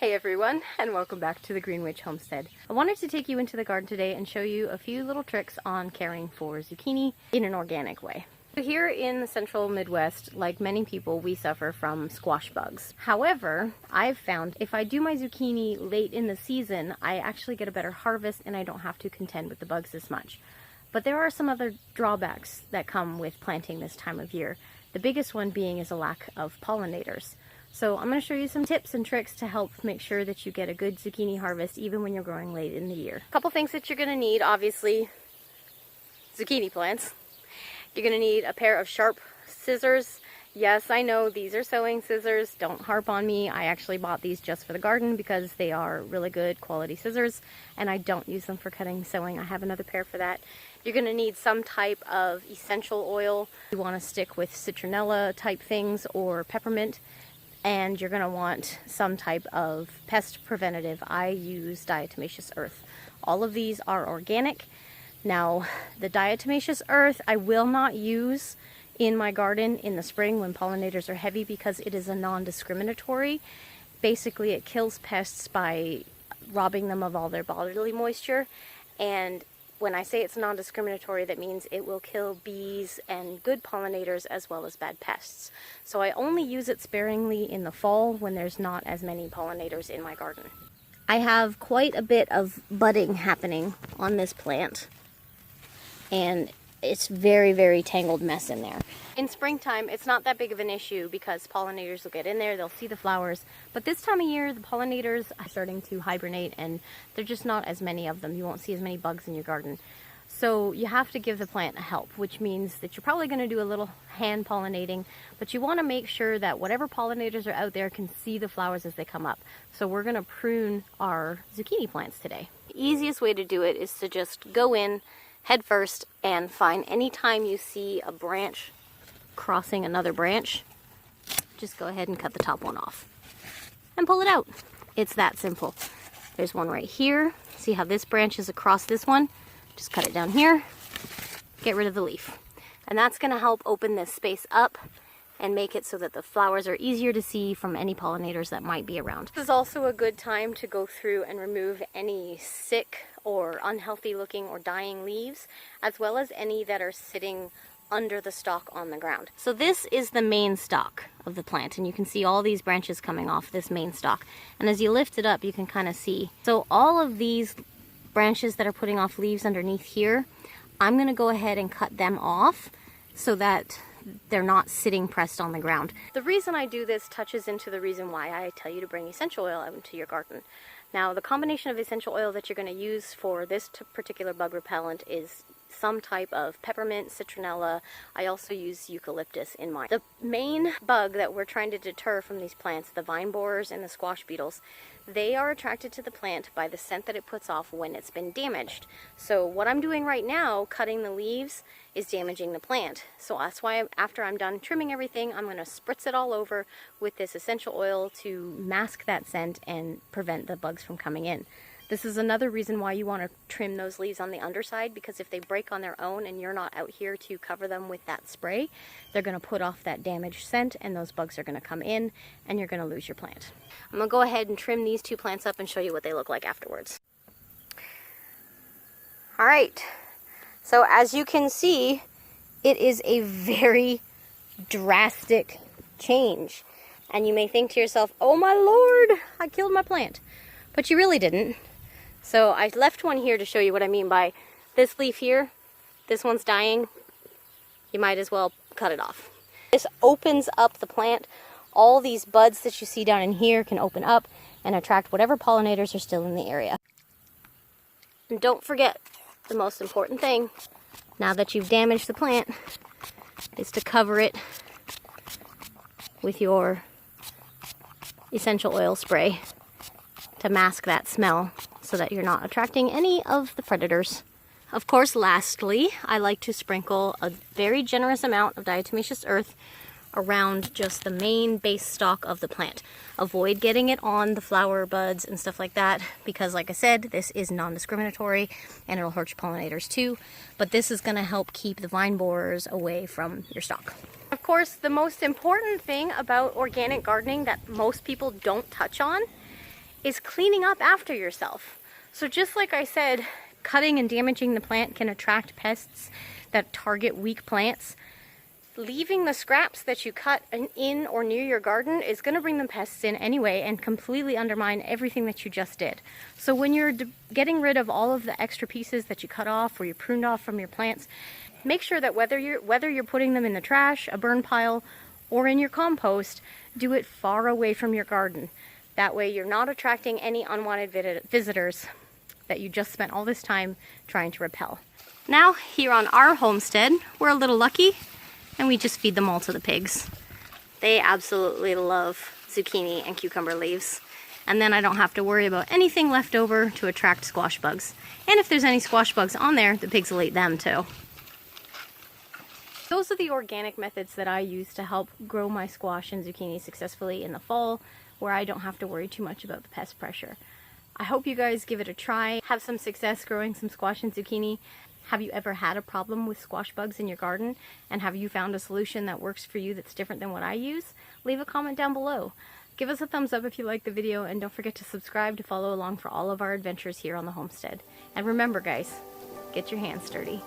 Hey everyone, and welcome back to the Green Witch Homestead. I wanted to take you into the garden today and show you a few little tricks on caring for zucchini in an organic way. So here in the central Midwest, like many people, we suffer from squash bugs. However, I've found if I do my zucchini late in the season, I actually get a better harvest and I don't have to contend with the bugs as much. But there are some other drawbacks that come with planting this time of year. The biggest one being is a lack of pollinators. So I'm going to show you some tips and tricks to help make sure that you get a good zucchini harvest even when you're growing late in the year. A couple things that you're going to need, obviously, zucchini plants. You're going to need a pair of sharp scissors. Yes, I know these are sewing scissors. Don't harp on me. I actually bought these just for the garden because they are really good quality scissors and I don't use them for cutting sewing. I have another pair for that. You're going to need some type of essential oil. You want to stick with citronella type things or peppermint. And you're going to want some type of pest preventative. I use diatomaceous earth. All of these are organic. Now, the diatomaceous earth I will not use in my garden in the spring when pollinators are heavy because it is a non-discriminatory. Basically, it kills pests by robbing them of all their bodily moisture. And when I say it's non-discriminatory, that means it will kill bees and good pollinators as well as bad pests. So I only use it sparingly in the fall when there's not as many pollinators in my garden. I have quite a bit of budding happening on this plant, and it's very, very tangled mess in there. In springtime, it's not that big of an issue because pollinators will get in there, they'll see the flowers. But this time of year, the pollinators are starting to hibernate and there're just not as many of them. You won't see as many bugs in your garden. So you have to give the plant a help, which means that you're probably going to do a little hand pollinating, but you want to make sure that whatever pollinators are out there can see the flowers as they come up. So we're going to prune our zucchini plants today. The easiest way to do it is to just go in head first and find any time you see a branch crossing another branch, just go ahead and cut the top one off and pull it out. It's that simple. There's one right here. See how this branch is across this one? Just cut it down here, get rid of the leaf. And that's going to help open this space up and make it so that the flowers are easier to see from any pollinators that might be around. This is also a good time to go through and remove any sick or unhealthy looking or dying leaves, as well as any that are sitting under the stalk on the ground. So this is the main stalk of the plant, and you can see all these branches coming off this main stalk. And as you lift it up, you can kind of see. So all of these branches that are putting off leaves underneath here, I'm going to go ahead and cut them off so that they're not sitting pressed on the ground. The reason I do this touches into the reason why I tell you to bring essential oil out into your garden. Now, the combination of essential oil that you're going to use for this particular bug repellent is some type of peppermint, citronella. I also use eucalyptus in mine. The main bug that we're trying to deter from these plants, the vine borers and the squash beetles, they are attracted to the plant by the scent that it puts off when it's been damaged. So what I'm doing right now, cutting the leaves, is damaging the plant. So that's why after I'm done trimming everything, I'm going to spritz it all over with this essential oil to mask that scent and prevent the bugs from coming in. This is another reason why you want to trim those leaves on the underside, because if they break on their own and you're not out here to cover them with that spray, they're going to put off that damaged scent and those bugs are going to come in and you're going to lose your plant. I'm going to go ahead and trim these two plants up and show you what they look like afterwards. Alright, so as you can see, it is a very drastic change. And you may think to yourself, oh my lord, I killed my plant. But you really didn't. So I left one here to show you what I mean by this leaf here. This one's dying. You might as well cut it off. This opens up the plant. All these buds that you see down in here can open up and attract whatever pollinators are still in the area. And don't forget, the most important thing, now that you've damaged the plant, is to cover it with your essential oil spray to mask that smell so that you're not attracting any of the predators. Of course, lastly, I like to sprinkle a very generous amount of diatomaceous earth around just the main base stalk of the plant. Avoid getting it on the flower buds and stuff like that because, like I said, this is non-discriminatory and it'll hurt your pollinators too, but this is going to help keep the vine borers away from your stalk. Of course, the most important thing about organic gardening that most people don't touch on is cleaning up after yourself. So just like I said, cutting and damaging the plant can attract pests that target weak plants. Leaving the scraps that you cut in or near your garden is going to bring the pests in anyway and completely undermine everything that you just did. So when you're getting rid of all of the extra pieces that you cut off or you pruned off from your plants, make sure that whether you're putting them in the trash, a burn pile, or in your compost, do it far away from your garden. That way you're not attracting any unwanted visitors that you just spent all this time trying to repel. Now, here on our homestead, we're a little lucky and we just feed them all to the pigs. They absolutely love zucchini and cucumber leaves. And then I don't have to worry about anything left over to attract squash bugs. And if there's any squash bugs on there, the pigs will eat them too. Those are the organic methods that I use to help grow my squash and zucchini successfully in the fall, where I don't have to worry too much about the pest pressure. I hope you guys give it a try, have some success growing some squash and zucchini. Have you ever had a problem with squash bugs in your garden? And have you found a solution that works for you that's different than what I use? Leave a comment down below. Give us a thumbs up if you liked the video, and don't forget to subscribe to follow along for all of our adventures here on the homestead. And remember guys, get your hands dirty.